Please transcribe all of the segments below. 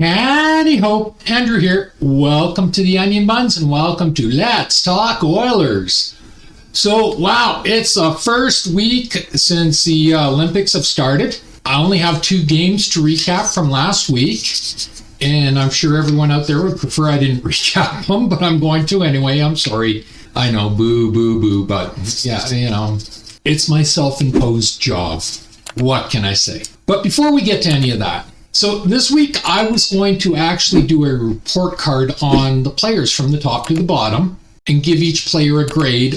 Howdy-ho, Andrew here. Welcome to the Onion Buns and welcome to Let's Talk Oilers. So, wow, it's the first week since the Olympics have started. I only have 2 games to recap from last week, and I'm sure everyone out there would prefer I didn't recap them, but I'm going to anyway. I'm sorry. I know, boo, boo, boo, but yeah, it's my self-imposed job. What can I say? But before we get to any of that, so this week I was going to actually do a report card on the players from the top to the bottom and give each player a grade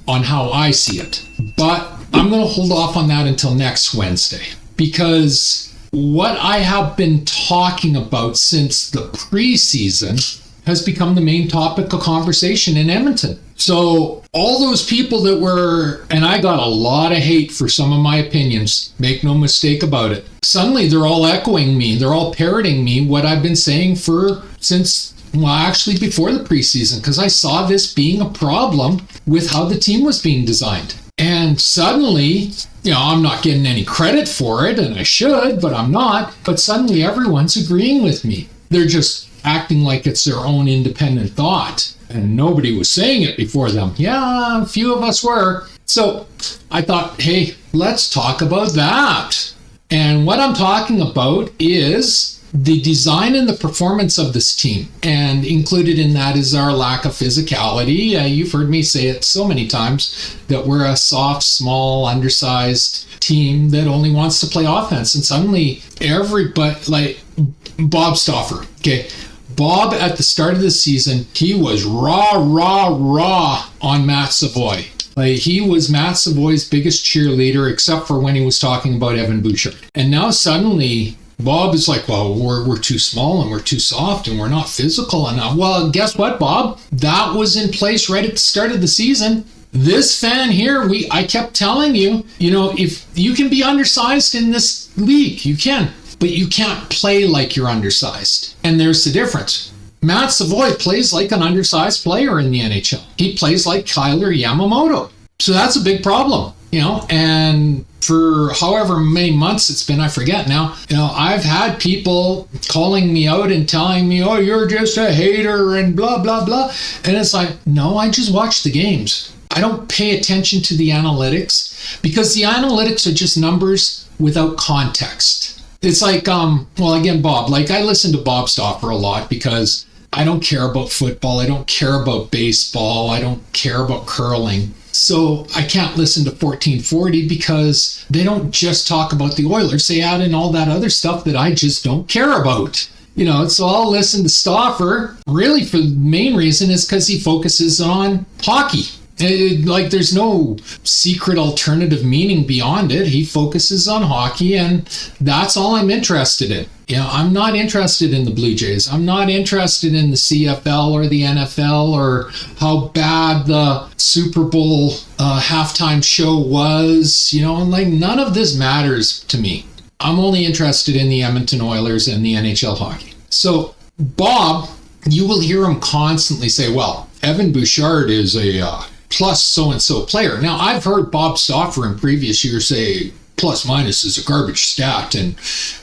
on how I see it. But I'm going to hold off on that until next Wednesday, because what I have been talking about since the preseason has become the main topic of conversation in Edmonton. So all those people that were, and I got a lot of hate for some of my opinions, make no mistake about it. Suddenly they're all echoing me. They're all parroting me what I've been saying since actually before the preseason, because I saw this being a problem with how the team was being designed. And suddenly, I'm not getting any credit for it, and I should, but I'm not. But suddenly everyone's agreeing with me. They're just acting like it's their own independent thought, and nobody was saying it before them. Yeah, a few of us were. So I thought, hey, let's talk about that. And what I'm talking about is the design and the performance of this team. And included in that is our lack of physicality. You've heard me say it so many times that we're a soft, small, undersized team that only wants to play offense. And suddenly everybody, like Bob Stauffer, okay, Bob, at the start of the season, he was raw on Matt Savoy. Like, he was Matt Savoy's biggest cheerleader, except for when he was talking about Evan Bouchard. And now suddenly, Bob is like, well, we're too small and we're too soft and we're not physical enough. Well, guess what, Bob? That was in place right at the start of the season. This fan here, I kept telling you, if you can be undersized in this league, you can. But you can't play like you're undersized. And there's the difference. Matt Savoy plays like an undersized player in the NHL. He plays like Kyler Yamamoto. So that's a big problem, and for however many months it's been, I forget now, I've had people calling me out and telling me, oh, you're just a hater and blah, blah, blah. And it's like, no, I just watch the games. I don't pay attention to the analytics, because the analytics are just numbers without context. It's like, again, Bob, I listen to Bob Stauffer a lot because I don't care about football. I don't care about baseball. I don't care about curling. So I can't listen to 1440 because they don't just talk about the Oilers. They add in all that other stuff that I just don't care about. So I'll listen to Stauffer really for the main reason is because he focuses on hockey. There's no secret alternative meaning beyond it. He focuses on hockey, and that's all I'm interested in. I'm not interested in the Blue Jays. I'm not interested in the CFL or the NFL or how bad the Super Bowl halftime show was. None of this matters to me. I'm only interested in the Edmonton Oilers and the NHL hockey. So Bob, you will hear him constantly say, well, Evan Bouchard is a plus so-and-so player. Now, I've heard Bob Stauffer in previous years say plus minus is a garbage stat and,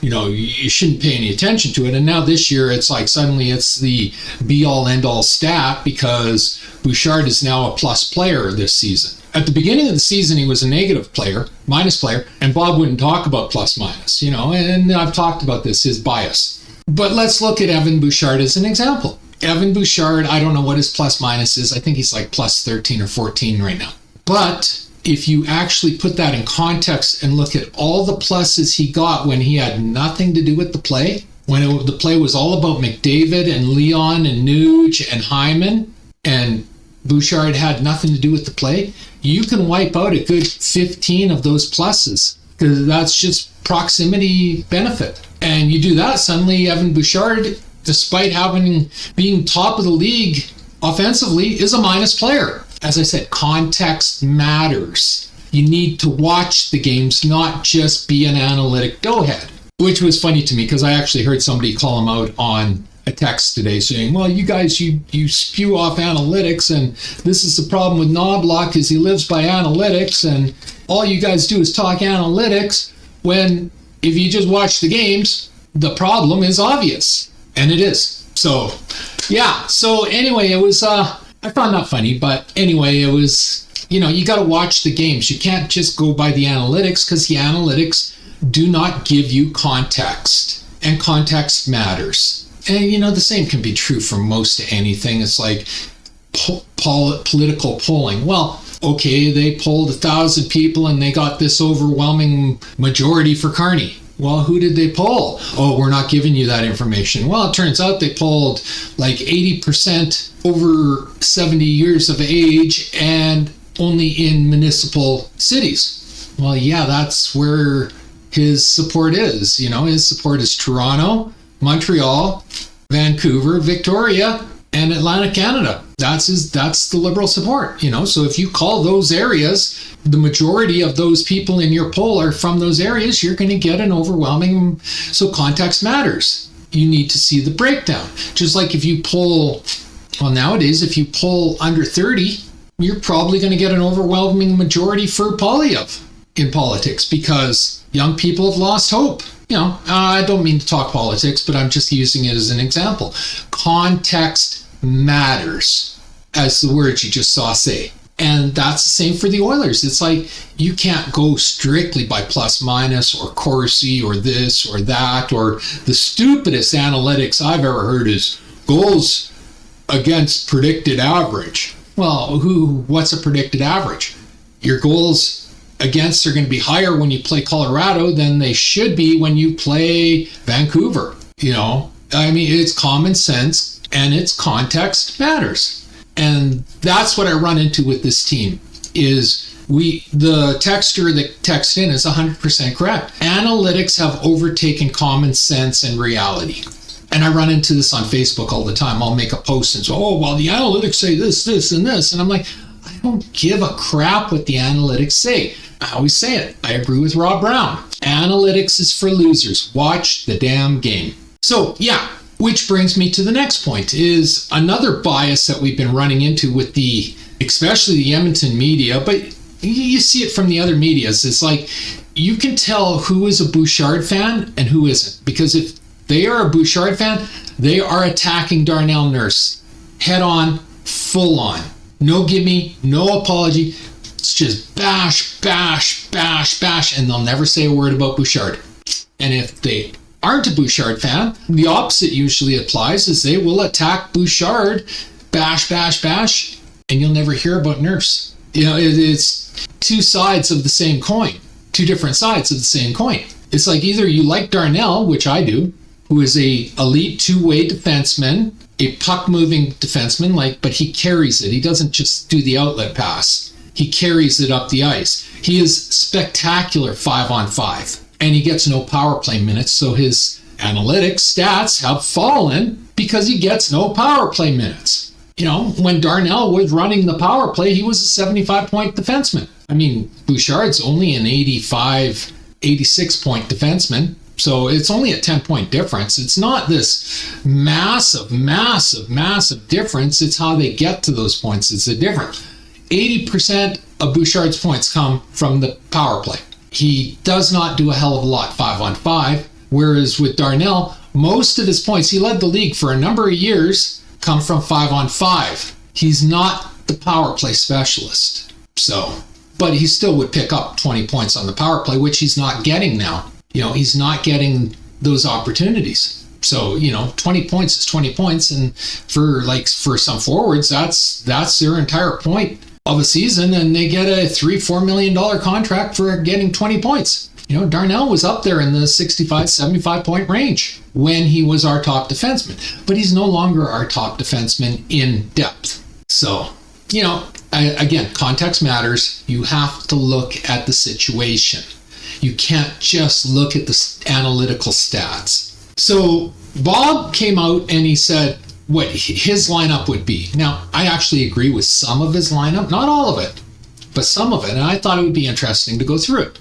you shouldn't pay any attention to it. And now this year, it's like suddenly it's the be-all, end-all stat because Bouchard is now a plus player this season. At the beginning of the season, he was a negative player, minus player, and Bob wouldn't talk about plus minus, and I've talked about this, his bias. But let's look at Evan Bouchard as an example. Evan Bouchard, I don't know what his plus minus is. I think he's like plus 13 or 14 right now. But if you actually put that in context and look at all the pluses he got when he had nothing to do with the play, when the play was all about McDavid and Leon and Nuge and Hyman, and Bouchard had nothing to do with the play, you can wipe out a good 15 of those pluses, because that's just proximity benefit. And you do that, suddenly Evan Bouchard, despite being top of the league offensively, is a minus player. As I said, context matters. You need to watch the games, not just be an analytic doughhead. Which was funny to me because I actually heard somebody call him out on a text today saying, well, you guys, you spew off analytics, and this is the problem with Knobloch is he lives by analytics, and all you guys do is talk analytics, when if you just watch the games, the problem is obvious. And it is. So, yeah. So anyway, it was, I found that funny, but anyway, it was, you got to watch the games. You can't just go by the analytics, because the analytics do not give you context, and context matters. And, the same can be true for most anything. It's like political polling. Well, okay, they polled 1,000 people and they got this overwhelming majority for Carney. Well, who did they poll? Oh, we're not giving you that information. Well, it turns out they polled like 80% over 70 years of age, and only in municipal cities. Well, yeah, that's where his support is. His support is Toronto, Montreal, Vancouver, Victoria, and Atlantic Canada. That's the Liberal support. So if you call those areas, the majority of those people in your poll are from those areas, you're going to get an overwhelming. So context matters. You need to see the breakdown. Just like if you poll, well, nowadays, if you poll under 30, you're probably going to get an overwhelming majority for Poilievre in politics, because young people have lost hope. I don't mean to talk politics, but I'm just using it as an example. Context matters, as the words you just saw say. And that's the same for the Oilers. It's like, you can't go strictly by plus minus or Corsi or this or that, or the stupidest analytics I've ever heard is goals against predicted average. Well, what's a predicted average? Your goals against are going to be higher when you play Colorado than they should be when you play Vancouver. It's common sense, and its context matters. And that's what I run into with this team, is the texter that texted in is 100% correct. Analytics have overtaken common sense and reality. And I run into this on Facebook all the time. I'll make a post and say, the analytics say this, this, and this. And I'm like, I don't give a crap what the analytics say. I always say it. I agree with Rob Brown. Analytics is for losers. Watch the damn game. So, yeah, which brings me to the next point, is another bias that we've been running into with especially the Edmonton media, but you see it from the other medias. It's like, you can tell who is a Bouchard fan and who isn't. Because if they are a Bouchard fan, they are attacking Darnell Nurse head on, full on. No gimme, no apology. It's just bash, bash, bash, bash, and they'll never say a word about Bouchard. And if they aren't a Bouchard fan, the opposite usually applies, is they will attack Bouchard, bash, bash, bash, and you'll never hear about Nurse. It's two sides of the same coin, two different sides of the same coin. It's like, either you like Darnell, which I do, who is a elite two-way defenseman, a puck-moving defenseman, but he carries it. He doesn't just do the outlet pass. He carries it up the ice. He is spectacular 5-on-5, and he gets no power play minutes, so his analytics stats have fallen because he gets no power play minutes. When Darnell was running the power play, he was a 75-point defenseman. Bouchard's only an 85, 86-point defenseman. So it's only a 10-point difference. It's not this massive, massive, massive difference. It's how they get to those points. It's the difference. 80% of Bouchard's points come from the power play. He does not do a hell of a lot 5-on-5, whereas with Darnell, most of his points, he led the league for a number of years, come from 5-on-5. He's not the power play specialist. But he still would pick up 20 points on the power play, which he's not getting now. He's not getting those opportunities. So, 20 points is 20 points. And for some forwards, that's their entire point of a season. And they get a $3-4 million contract for getting 20 points. Darnell was up there in the 65, 75 point range when he was our top defenseman. But he's no longer our top defenseman in depth. So, again, context matters. You have to look at the situation. You can't just look at the analytical stats. So Bob came out and he said what his lineup would be. Now, I actually agree with some of his lineup, not all of it, but some of it. And I thought it would be interesting to go through it.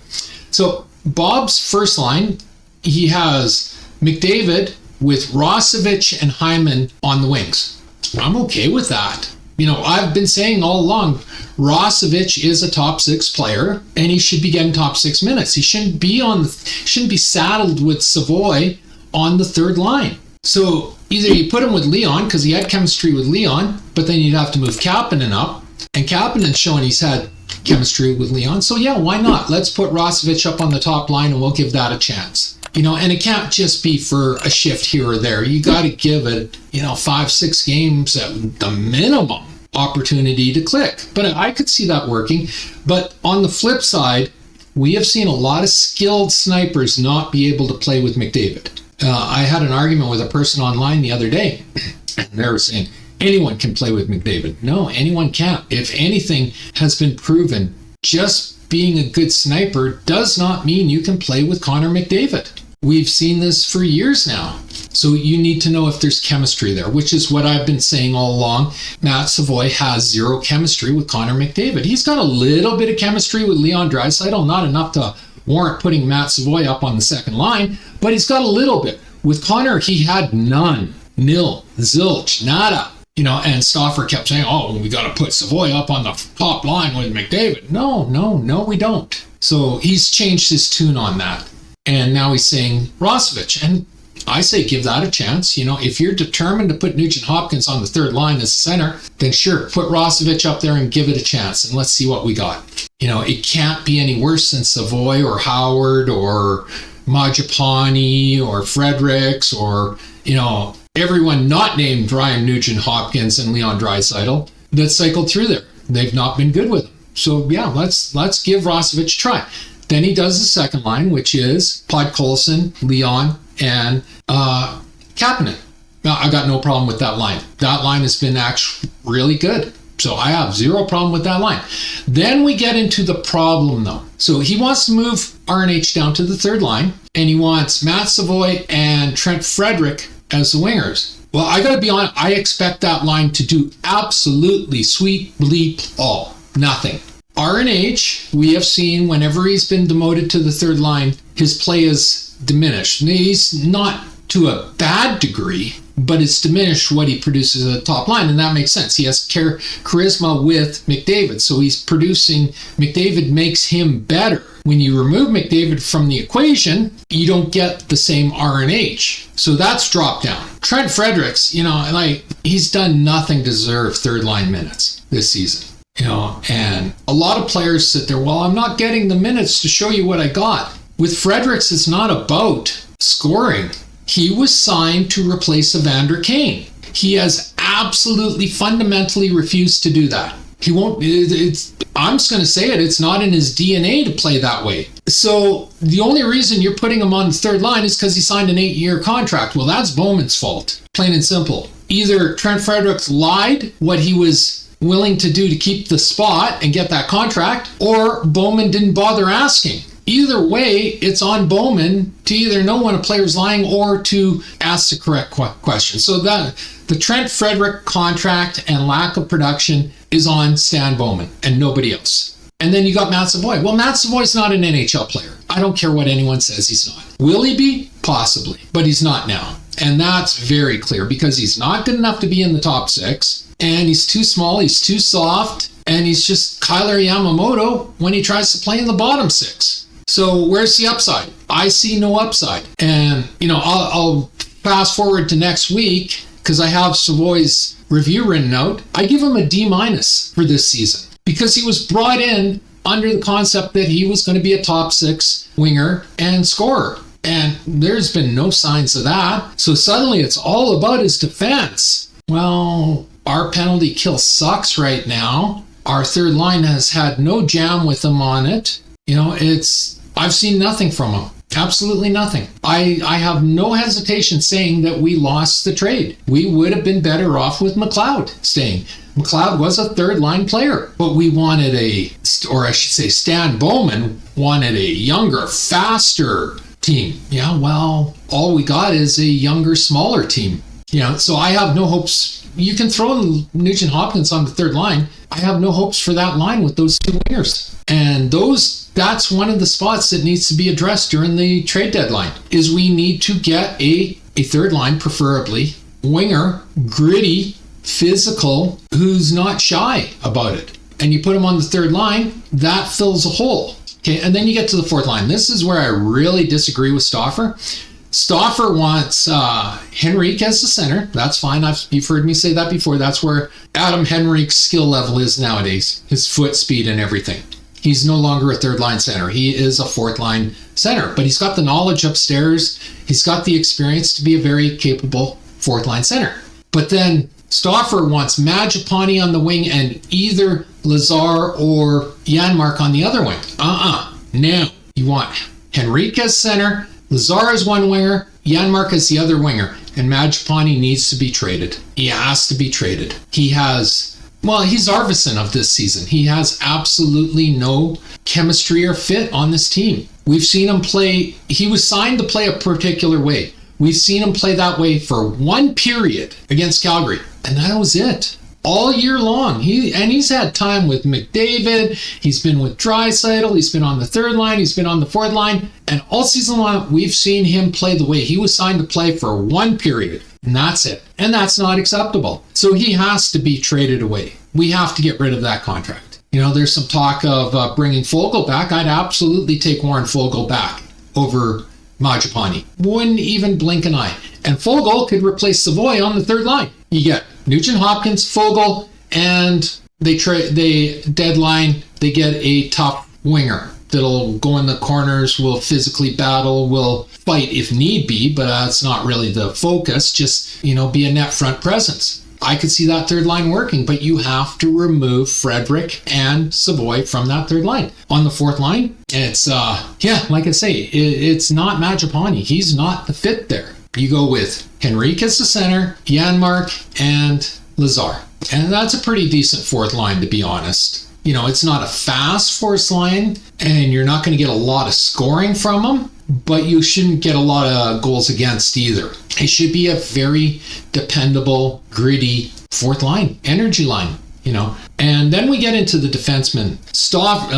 So Bob's first line, he has McDavid with Rosevich and Hyman on the wings. I'm okay with that. I've been saying all along, Rosevich is a top 6 player, and he should be getting top 6 minutes. He shouldn't be saddled with Savoy on the third line. So either you put him with Leon because he had chemistry with Leon, but then you'd have to move Kapanen up, and Kapanen's showing he's had chemistry with Leon. So yeah, why not? Let's put Rosevich up on the top line and we'll give that a chance. And it can't just be for a shift here or there. You got to give it, 5-6 games at the minimum opportunity to click. But I could see that working. But on the flip side, we have seen a lot of skilled snipers not be able to play with McDavid. I had an argument with a person online the other day, and they were saying, anyone can play with McDavid. No, anyone can't. If anything has been proven, just being a good sniper does not mean you can play with Connor McDavid. We've seen this for years now. So you need to know if there's chemistry there, which is what I've been saying all along. Matt Savoy has zero chemistry with Connor McDavid. He's got a little bit of chemistry with Leon Draisaitl, not enough to warrant putting Matt Savoy up on the second line, but he's got a little bit. With Connor, he had none, nil, zilch, nada. And Stauffer kept saying, we got to put Savoy up on the top line with McDavid. No, we don't. So he's changed his tune on that. And now he's saying Rosevich. And I say give that a chance. If you're determined to put Nugent Hopkins on the third line as a center, then sure, put Rosevich up there and give it a chance. And let's see what we got. It can't be any worse than Savoy or Howard or Majapani or Fredericks or, everyone not named Ryan Nugent-Hopkins and Leon Draisaitl that cycled through there. They've not been good with him. So yeah, let's give Rosevich a try. Then he does the second line, which is Podkolzin, Leon, and Kapanen. Now, I got no problem with that line. That line has been actually really good. So I have zero problem with that line. Then we get into the problem, though. So he wants to move RNH down to the third line, and he wants Matt Savoy and Trent Frederick as the wingers. Well, I got to be honest, I expect that line to do absolutely sweet bleep all. Nothing. RNH, we have seen whenever he's been demoted to the third line, his play is diminished. He's not to a bad degree, but it's diminished what he produces at the top line, and that makes sense. He has charisma with McDavid, so he's producing. McDavid makes him better. When you remove McDavid from the equation, you don't get the same RNH. So that's dropped down. Trent Fredericks, he's done nothing to deserve third line minutes this season. And a lot of players sit there, I'm not getting the minutes to show you what I got. With Fredericks, it's not about scoring. He was signed to replace Evander Kane. He has absolutely fundamentally refused to do that. He won't, I'm just going to say it, it's not in his DNA to play that way. So the only reason you're putting him on the third line is because he signed an 8-year contract. Well, that's Bowman's fault, plain and simple. Either Trent Fredericks lied what he was willing to do to keep the spot and get that contract, or Bowman didn't bother asking. Either way, it's on Bowman to either know when a player's lying or to ask the correct question. So the Trent Frederick contract and lack of production is on Stan Bowman and nobody else. And then you got Matt Savoy. Well, Matt Savoy's not an NHL player. I don't care what anyone says, he's not. Will he be? Possibly, but he's not now. And that's very clear because he's not good enough to be in the top 6, and he's too small, he's too soft, and he's just Kyler Yamamoto when he tries to play in the bottom 6. So where's the upside? I see no upside. And, I'll fast forward to next week because I have Savoy's review written out. I give him a D- for this season because he was brought in under the concept that he was going to be a top 6 winger and scorer. And there's been no signs of that. So suddenly it's all about his defense. Well, our penalty kill sucks right now. Our third line has had no jam with him on it. I've seen nothing from him. Absolutely nothing. I have no hesitation saying that we lost the trade. We would have been better off with McLeod staying. McLeod was a third line player, but we wanted Stan Bowman wanted a younger, faster team. Yeah, well, all we got is a younger, smaller team. So I have no hopes. You can throw Nugent Hopkins on the third line. I have no hopes for that line with those 2 wingers. And that's one of the spots that needs to be addressed during the trade deadline, is we need to get a third line, preferably winger, gritty, physical, who's not shy about it. And you put him on the third line, that fills a hole. Okay, and then you get to the fourth line. This is where I really disagree with Stauffer. Stauffer wants Henrique as the center. That's fine. You've heard me say that before. That's where Adam Henrique's skill level is nowadays. His foot speed and everything. He's no longer a third line center. He is a fourth line center, but he's got the knowledge upstairs. He's got the experience to be a very capable fourth line center. But then Stauffer wants Mangiapane on the wing and either Lazar or Janmark on the other wing. No. You want Henrique as center, Lazar as one winger, Janmark as the other winger, and Mangiapane needs to be traded. He has to be traded. He's Arvidsson of this season. He has absolutely no chemistry or fit on this team. We've seen him play. He was signed to play a particular way. We've seen him play that way for one period against Calgary, and that was it. All year long. He's had time with McDavid. He's been with Draisaitl. He's been on the third line. He's been on the fourth line. And all season long, we've seen him play the way he was signed to play for one period. And that's it. And that's not acceptable. So he has to be traded away. We have to get rid of that contract. There's some talk of bringing Foegele back. I'd absolutely take Warren Foegele back over Mangiapane. Wouldn't even blink an eye. And Foegele could replace Savoy on the third line. You get Nugent Hopkins, Foegele, and they get a top winger that'll go in the corners, will physically battle, will fight if need be, but that's not really the focus. Just, be a net front presence. I could see that third line working, but you have to remove Frederick and Savoy from that third line. On the fourth line, it's, like I say, it's not Mangiapane. He's not the fit there. You go with Henrique as the center, Janmark, and Lazar. And that's a pretty decent fourth line, to be honest. It's not a fast fourth line, and you're not going to get a lot of scoring from them, but you shouldn't get a lot of goals against either. It should be a very dependable, gritty fourth line, energy line, And then we get into the defenseman. Stauffer,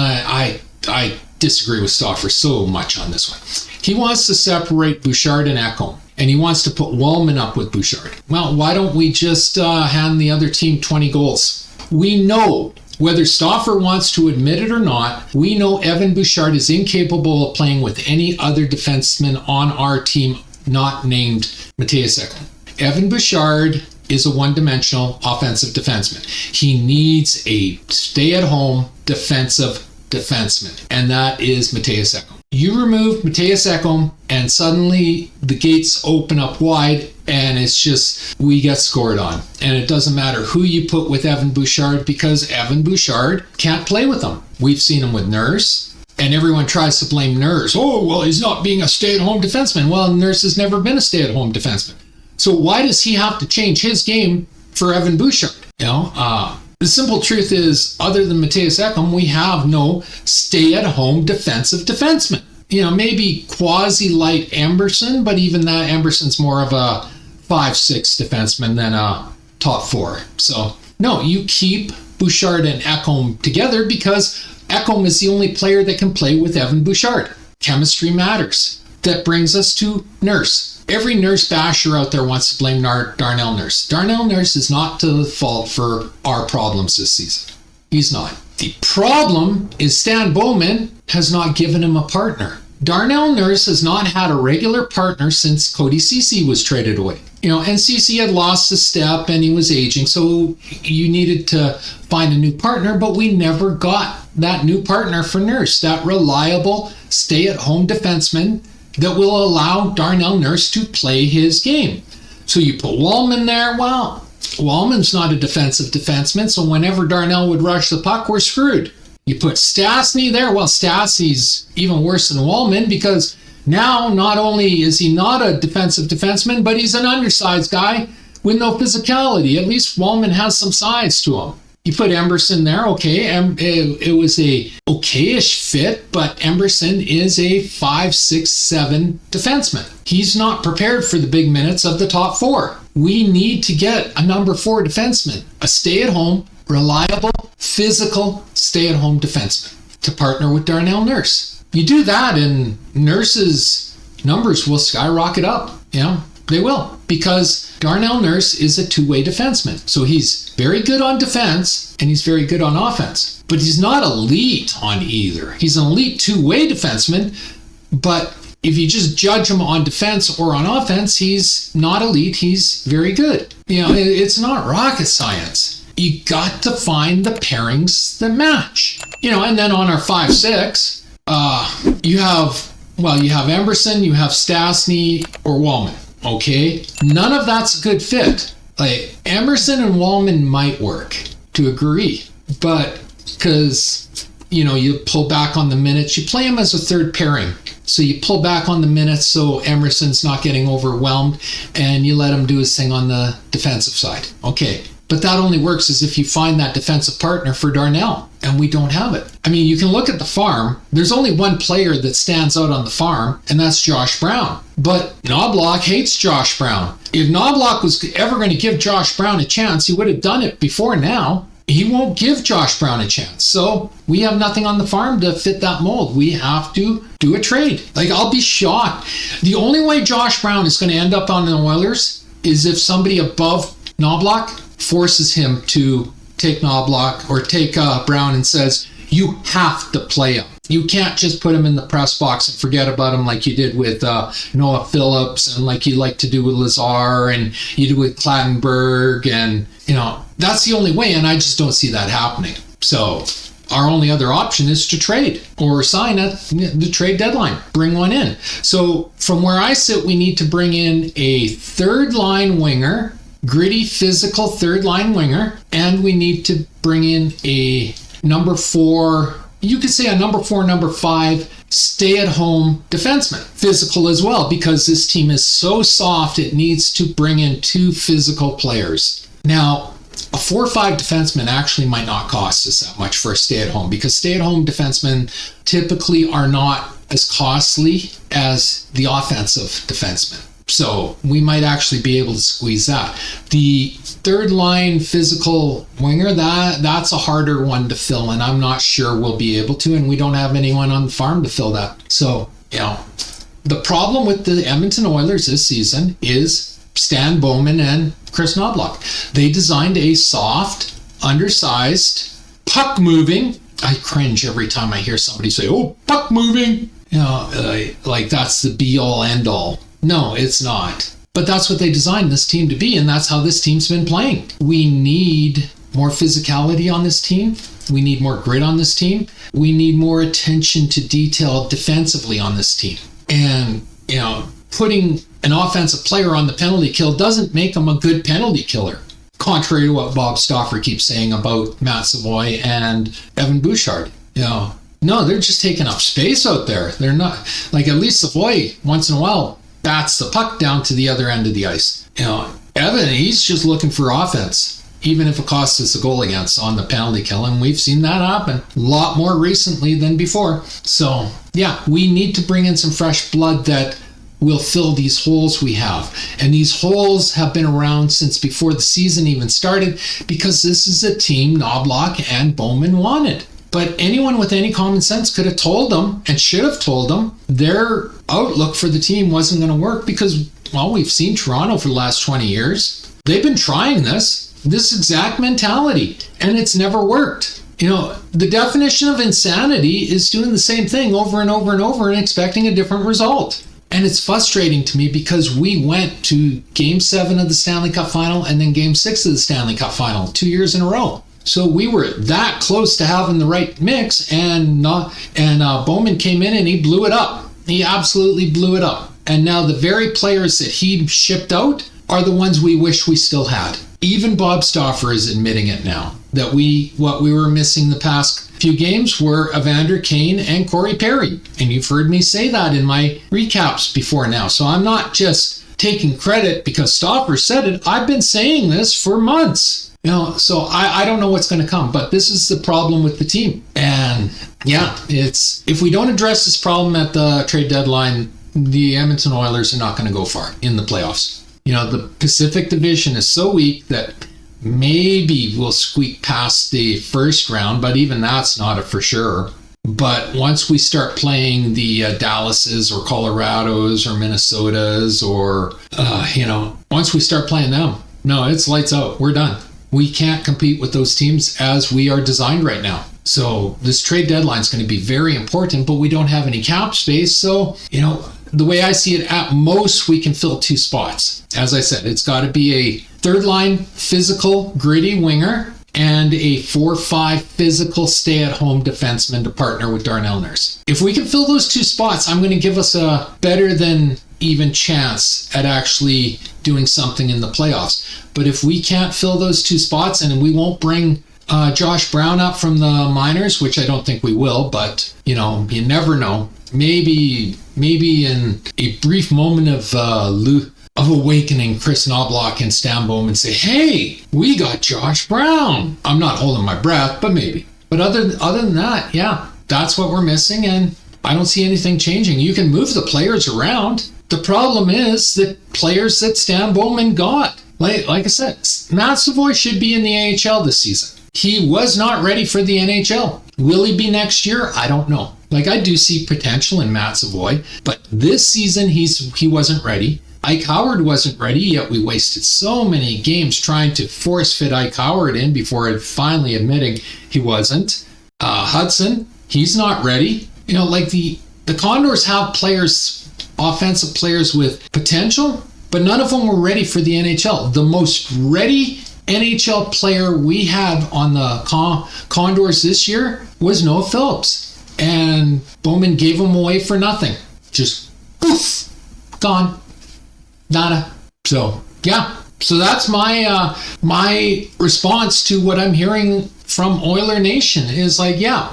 I disagree with Stauffer so much on this one. He wants to separate Bouchard and Ekholm, and he wants to put Wallman up with Bouchard. Well, why don't we just hand the other team 20 goals? We know, whether Stauffer wants to admit it or not, we know Evan Bouchard is incapable of playing with any other defenseman on our team not named Matthias Ekholm. Evan Bouchard is a one-dimensional offensive defenseman. He needs a stay-at-home defensive defenseman, and that is Matthias Ekholm. You remove Matthias Ekholm, and suddenly the gates open up wide, and it's just, we get scored on. And it doesn't matter who you put with Evan Bouchard, because Evan Bouchard can't play with them. We've seen him with Nurse, and everyone tries to blame Nurse. Oh, well, he's not being a stay-at-home defenseman. Well, Nurse has never been a stay-at-home defenseman. So why does he have to change his game for Evan Bouchard? The simple truth is, other than Matthias Ekholm, we have no stay-at-home defensive defenseman. Maybe quasi-light Emberson, but even that, Emberson's more of a 5'6" defenseman than a top four. So, no, you keep Bouchard and Ekholm together because Ekholm is the only player that can play with Evan Bouchard. Chemistry matters. That brings us to Nurse. Every Nurse basher out there wants to blame Darnell Nurse. Darnell Nurse is not to fault for our problems this season. He's not. The problem is Stan Bowman has not given him a partner. Darnell Nurse has not had a regular partner since Cody Ceci was traded away. And Ceci had lost a step and he was aging, so you needed to find a new partner, but we never got that new partner for Nurse, that reliable stay-at-home defenseman that will allow Darnell Nurse to play his game. So you put Wallman there. Well, Wallman's not a defensive defenseman, so whenever Darnell would rush the puck, we're screwed. You put Stastny there. Well, Stastny's even worse than Wallman because now not only is he not a defensive defenseman, but he's an undersized guy with no physicality. At least Wallman has some size to him. You put Emberson there, okay, it was a okayish fit, but Emberson is a 5'6", 5'7" defenseman. He's not prepared for the big minutes of the top four. We need to get a number 4 defenseman, a stay-at-home, reliable, physical, stay-at-home defenseman to partner with Darnell Nurse. You do that and Nurse's numbers will skyrocket up, They will, because Darnell Nurse is a two-way defenseman. So he's very good on defense and he's very good on offense. But he's not elite on either. He's an elite two-way defenseman, but if you just judge him on defense or on offense, he's not elite. He's very good. It's not rocket science. You got to find the pairings that match. And then on our 5-6, you have Emerson, you have Stastny or Wallman. Okay, none of that's a good fit. Like Emerson and Wallman might work to agree, but because you pull back on the minutes, you play him as a third pairing. So you pull back on the minutes so Emerson's not getting overwhelmed, and you let him do his thing on the defensive side. Okay, but that only works as if you find that defensive partner for Darnell, and we don't have it. I mean, you can look at the farm. There's only one player that stands out on the farm, and that's Josh Brown. But Knobloch hates Josh Brown. If Knobloch was ever going to give Josh Brown a chance, he would have done it before now. He won't give Josh Brown a chance. So we have nothing on the farm to fit that mold. We have to do a trade. Like, I'll be shocked. The only way Josh Brown is going to end up on the Oilers is if somebody above Knobloch forces him to take Knobloch or take Brown and says, you have to play him. You can't just put him in the press box and forget about him like you did with Noah Phillips and like you like to do with Lazar and you do with Clattenburg. And, that's the only way. And I just don't see that happening. So our only other option is to trade or sign at the trade deadline. Bring one in. So from where I sit, we need to bring in a third line winger, gritty, physical third line winger. And we need to bring in a number 4, you could say a number 4, number 5, stay-at-home defenseman. Physical as well, because this team is so soft, it needs to bring in 2 physical players. Now, a 4-5 defenseman actually might not cost us that much for a stay-at-home, because stay-at-home defensemen typically are not as costly as the offensive defenseman. So we might actually be able to squeeze that. The third line physical winger, that's a harder one to fill, and I'm not sure we'll be able to, and we don't have anyone on the farm to fill that. So, the problem with the Edmonton Oilers this season is Stan Bowman and Chris Knobloch. They designed a soft, undersized, puck-moving. I cringe every time I hear somebody say, oh, puck-moving. Like that's the be-all, end-all. No, it's not. But that's what they designed this team to be, and that's how this team's been playing. We need more physicality on this team. We need more grit on this team. We need more attention to detail defensively on this team. And, putting an offensive player on the penalty kill doesn't make him a good penalty killer, contrary to what Bob Stauffer keeps saying about Matt Savoy and Evan Bouchard. No, they're just taking up space out there. They're not, like, at least Savoy once in a while bats the puck down to the other end of the ice. Evan, he's just looking for offense, even if it costs us a goal against on the penalty kill, and we've seen that happen a lot more recently than before. So, yeah, we need to bring in some fresh blood that will fill these holes we have. And these holes have been around since before the season even started, because this is a team Knobloch and Bowman wanted. But anyone with any common sense could have told them, and should have told them, their outlook for the team wasn't going to work because, well, we've seen Toronto for the last 20 years. They've been trying this exact mentality, and it's never worked. The definition of insanity is doing the same thing over and over and over and expecting a different result. And it's frustrating to me because we went to Game 7 of the Stanley Cup Final and then Game 6 of the Stanley Cup Final 2 years in a row. So we were that close to having the right mix, and Bowman came in and he blew it up. He absolutely blew it up. And now the very players that he shipped out are the ones we wish we still had. Even Bob Stauffer is admitting it now, that what we were missing the past few games were Evander Kane and Corey Perry. And you've heard me say that in my recaps before now. So I'm not just taking credit because Stauffer said it. I've been saying this for months. So I don't know what's going to come, but this is the problem with the team. And yeah, if we don't address this problem at the trade deadline, the Edmonton Oilers are not going to go far in the playoffs. The Pacific Division is so weak that maybe we'll squeak past the first round, but even that's not a for sure. But once we start playing the Dallases or Colorados or Minnesotas or, once we start playing them, no, it's lights out. We're done. We can't compete with those teams as we are designed right now. So this trade deadline is going to be very important, but we don't have any cap space. So, the way I see it, at most we can fill 2 spots. As I said, it's got to be a third line physical, gritty winger and a 4-5 physical stay-at-home defenseman to partner with Darnell Nurse. If we can fill those 2 spots, I'm going to give us a better than even chance at actually doing something in the playoffs. But if we can't fill those 2 spots, and we won't bring Josh Brown up from the minors, which I don't think we will, but you never know. Maybe in a brief moment of awakening, Chris Knobloch can stand home and say, hey, we got Josh Brown. I'm not holding my breath, but maybe. But other than that, yeah, that's what we're missing, and I don't see anything changing. You can move the players around. The problem is the players that Stan Bowman got. Like I said, Matt Savoy should be in the AHL this season. He was not ready for the NHL. Will he be next year? I don't know. I do see potential in Matt Savoy, but this season he wasn't ready. Ike Howard wasn't ready, yet we wasted so many games trying to force fit Ike Howard in before finally admitting he wasn't. Hudson, he's not ready. The Condors have players, offensive players with potential, but none of them were ready for the NHL. The most ready NHL player we had on the Condors this year was Noah Phillips. And Bowman gave him away for nothing. Just poof, gone. Nada. So, yeah. So that's my response to what I'm hearing from Oiler Nation is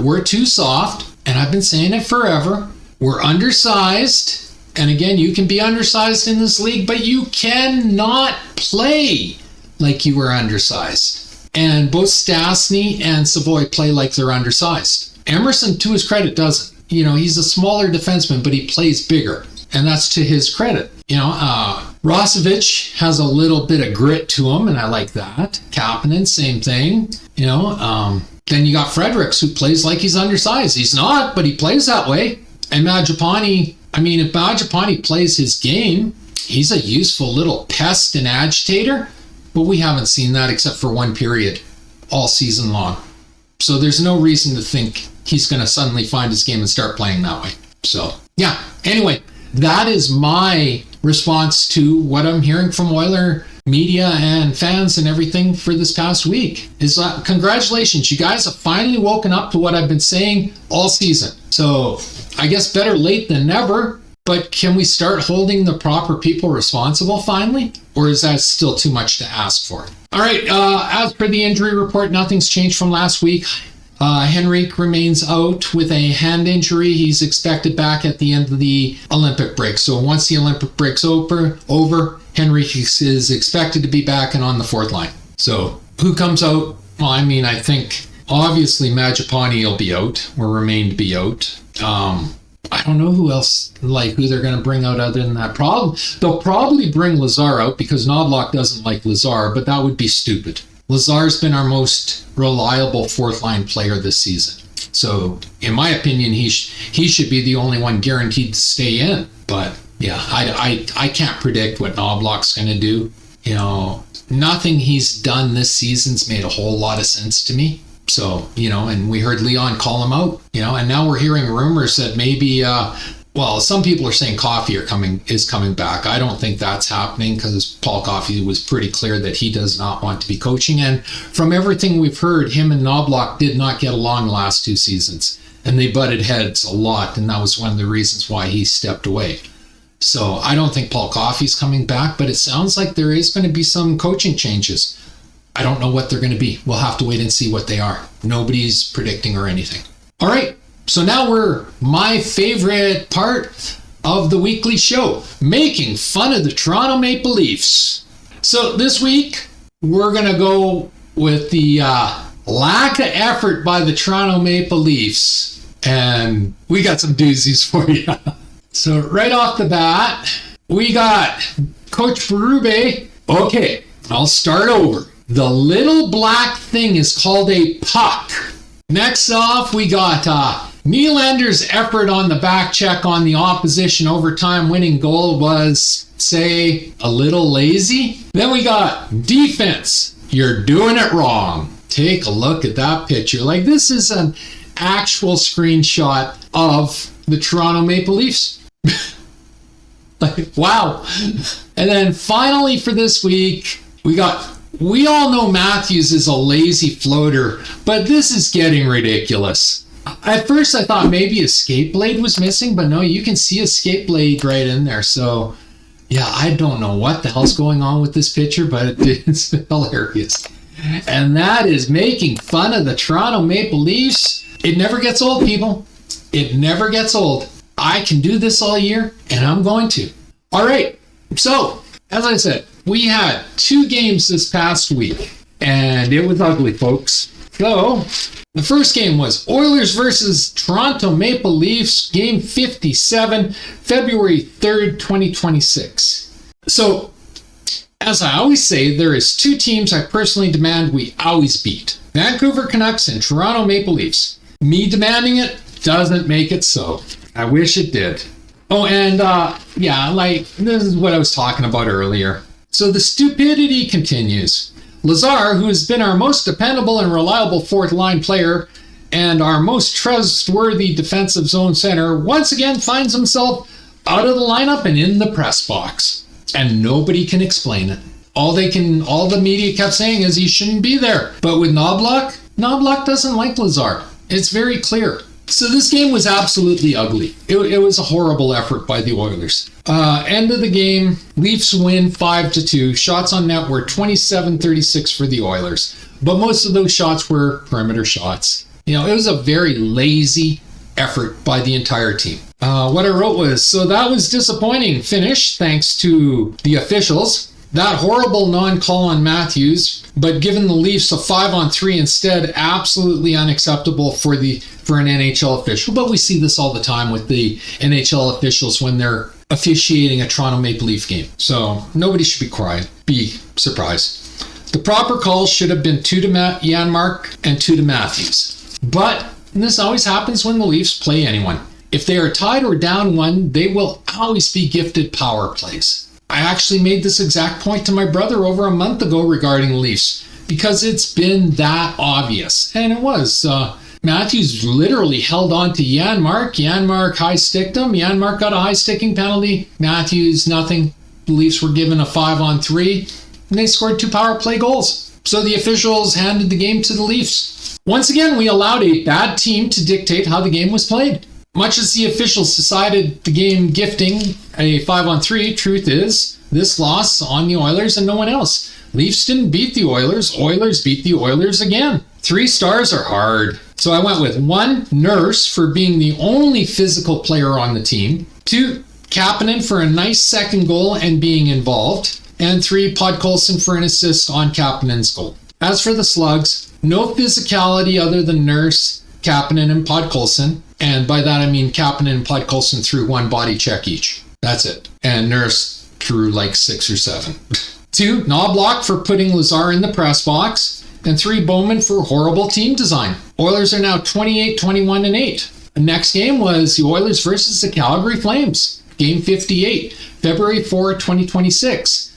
we're too soft. And I've been saying it forever. We're undersized. And again, you can be undersized in this league, but you cannot play like you were undersized. And both Stastny and Savoy play like they're undersized. Emerson, to his credit, doesn't. He's a smaller defenseman, but he plays bigger. And that's to his credit. Rosevich has a little bit of grit to him, and I like that. Kapanen, same thing. Then you got Fredericks, who plays like he's undersized. He's not, but he plays that way. And Mangiapane, if Mangiapane plays his game, he's a useful little pest and agitator. But we haven't seen that except for one period all season long. So there's no reason to think he's going to suddenly find his game and start playing that way. So, yeah. Anyway, that is my response to what I'm hearing from Oiler media and fans and everything for this past week. Is congratulations. You guys have finally woken up to what I've been saying all season. So I guess better late than never. But can we start holding the proper people responsible finally? Or is that still too much to ask for? All right, as per the injury report, nothing's changed from last week. Henrique remains out with a hand injury. He's expected back at the end of the Olympic break. So once the Olympic break's over, Henrique is expected to be back and on the 4th line. So who comes out? Well, I think obviously Mangiapane will be out or remain to be out. I don't know who else, who they're going to bring out other than that. They'll probably bring Lazar out because Knobloch doesn't like Lazar, but that would be stupid. Lazar's been our most reliable 4th line player this season. So, in my opinion, he should be the only one guaranteed to stay in. But, yeah, I can't predict what Knobloch's going to do. Nothing he's done this season's made a whole lot of sense to me. So, and we heard Leon call him out, and now we're hearing rumors that maybe, some people are saying Coffey is coming back. I don't think that's happening because Paul Coffey was pretty clear that he does not want to be coaching. And from everything we've heard, him and Knobloch did not get along the last 2 seasons. And they butted heads a lot, and that was one of the reasons why he stepped away. So I don't think Paul Coffey's coming back, but it sounds like there is going to be some coaching changes. I don't know what they're going to be. We'll have to wait and see what they are. Nobody's predicting or anything. All right. So now we're my favorite part of the weekly show, making fun of the Toronto Maple Leafs. So this week, we're going to go with the lack of effort by the Toronto Maple Leafs. And we got some doozies for you. So right off the bat, we got Coach Berube. Okay, I'll start over. The little black thing is called a puck. Next off, we got Nylander's effort on the back check on the opposition overtime winning goal was, say, a little lazy. Then we got defense. You're doing it wrong. Take a look at that picture. This is an actual screenshot of the Toronto Maple Leafs. Like, wow. And then finally for this week, we all know Matthews is a lazy floater, but this is getting ridiculous. At first I thought maybe a skate blade was missing, but no, you can see a skate blade right in there. So yeah, I don't know what the hell's going on with this picture, but it's hilarious. And that is making fun of the Toronto Maple Leafs. It never gets old, people. It never gets old. I can do this all year, and I'm going to. All right. So, as I said, we had 2 games this past week, and it was ugly, folks. So, the first game was Oilers versus Toronto Maple Leafs, game 57, February 3rd, 2026. So, as I always say, there is 2 teams I personally demand we always beat. Vancouver Canucks and Toronto Maple Leafs. Me demanding it doesn't make it so. I wish it did. Oh, and yeah, like, this is what I was talking about earlier. So the stupidity continues. Lazar, who has been our most dependable and reliable fourth line player and our most trustworthy defensive zone center, once again finds himself out of the lineup and in the press box. And nobody can explain it. All the media kept saying is he shouldn't be there. But with Knobloch doesn't like Lazar. It's very clear. So this game was absolutely ugly. It was a horrible effort by the Oilers. End of the game, Leafs win 5-2. Shots on net were 27-36 for the Oilers. But most of those shots were perimeter shots. You know, it was a very lazy effort by the entire team. What I wrote was, so that was disappointing finish thanks to the officials. That horrible non-call on Matthews, but given the Leafs a 5-on-3 instead, absolutely unacceptable for an NHL official. But we see this all the time with the NHL officials when they're officiating a Toronto Maple Leaf game. So nobody should be surprised. The proper calls should have been 2 to Janmark and 2 to Matthews. But this always happens when the Leafs play anyone. If they are tied or down 1, they will always be gifted power plays. I actually made this exact point to my brother over a month ago regarding the Leafs because it's been that obvious. And it was. Matthews literally held on to Janmark. Janmark high-sticked him. Janmark got a high-sticking penalty. Matthews, nothing. The Leafs were given a 5-on-3, and they scored 2 power play goals. So the officials handed the game to the Leafs. Once again, we allowed a bad team to dictate how the game was played. Much as the officials decided the game gifting a 5-on-3, truth is, this loss on the Oilers and no one else. Leafs didn't beat the Oilers. Oilers beat the Oilers again. 3 stars are hard. So I went with 1, Nurse for being the only physical player on the team. 2, Kapanen for a nice second goal and being involved. And 3, Podkolzin for an assist on Kapanen's goal. As for the slugs, no physicality other than Nurse, Kapanen, and Podkolzin. And by that I mean Kapanen and Podkolzin threw 1 body check each. That's it. And Nurse threw like 6 or 7. 2, Knobloch for putting Lazar in the press box. And 3, Bowman for horrible team design. Oilers are now 28-21-8. The next game was the Oilers versus the Calgary Flames. Game 58, February 4, 2026.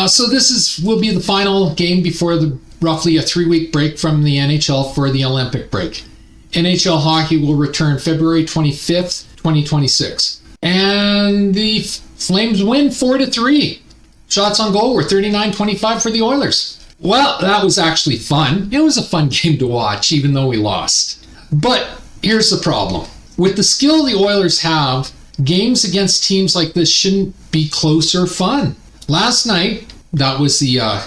So this will be the final game before roughly a 3-week break from the NHL for the Olympic break. NHL hockey will return February 25th, 2026. And the Flames win 4-3. Shots on goal were 39-25 for the Oilers. Well, that was actually fun. It was a fun game to watch, even though we lost. But here's the problem. With the skill the Oilers have, games against teams like this shouldn't be close or fun. Last night, that was the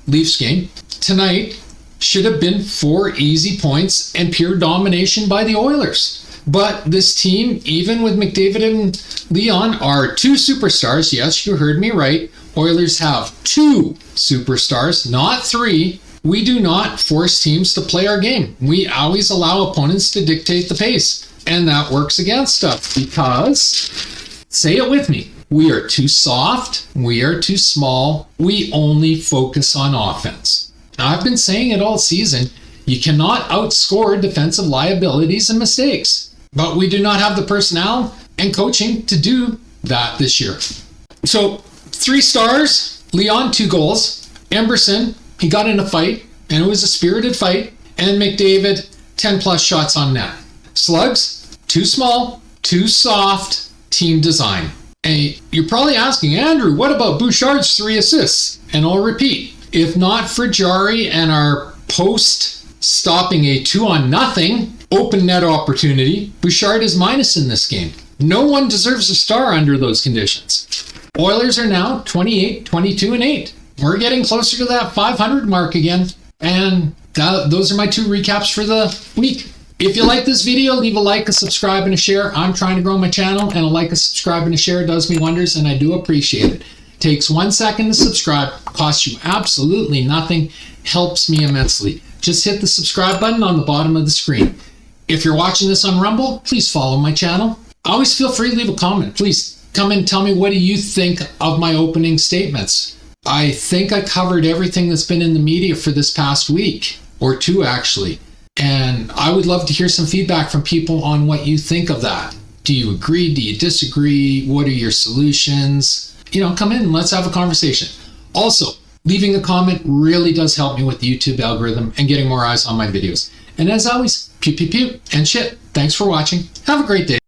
Leafs game. Tonight should have been 4 easy points and pure domination by the Oilers. But this team, even with McDavid and Leon, are 2 superstars. Yes, you heard me right. Oilers have 2 superstars, not 3. We do not force teams to play our game. We always allow opponents to dictate the pace. And that works against us because, say it with me, we are too soft, we are too small, we only focus on offense. Now, I've been saying it all season, you cannot outscore defensive liabilities and mistakes. But we do not have the personnel and coaching to do that this year. So, 3 stars, Leon 2 goals, Emberson, he got in a fight, and it was a spirited fight, and McDavid 10 plus shots on net. Slugs, too small, too soft, team design. And you're probably asking, Andrew, what about Bouchard's 3 assists? And I'll repeat, if not for Jari and our post stopping a 2-0 open net opportunity, Bouchard is minus in this game. No one deserves a star under those conditions. Oilers are now 28, 22, and 8. We're getting closer to that 500 mark again. And those are my 2 recaps for the week. If you like this video, leave a like, a subscribe, and a share. I'm trying to grow my channel, and a like, a subscribe, and a share does me wonders, and I do appreciate it. Takes 1 second to subscribe, costs you absolutely nothing, helps me immensely. Just hit the subscribe button on the bottom of the screen. If you're watching this on Rumble, please follow my channel. Always feel free to leave a comment. Please come and tell me, what do you think of my opening statements? I think I covered everything that's been in the media for this past week, or 2 actually. And I would love to hear some feedback from people on what you think of that. Do you agree? Do you disagree? What are your solutions? Come in and let's have a conversation. Also, leaving a comment really does help me with the YouTube algorithm and getting more eyes on my videos. And as always, pew pew pew and shit. Thanks for watching. Have a great day.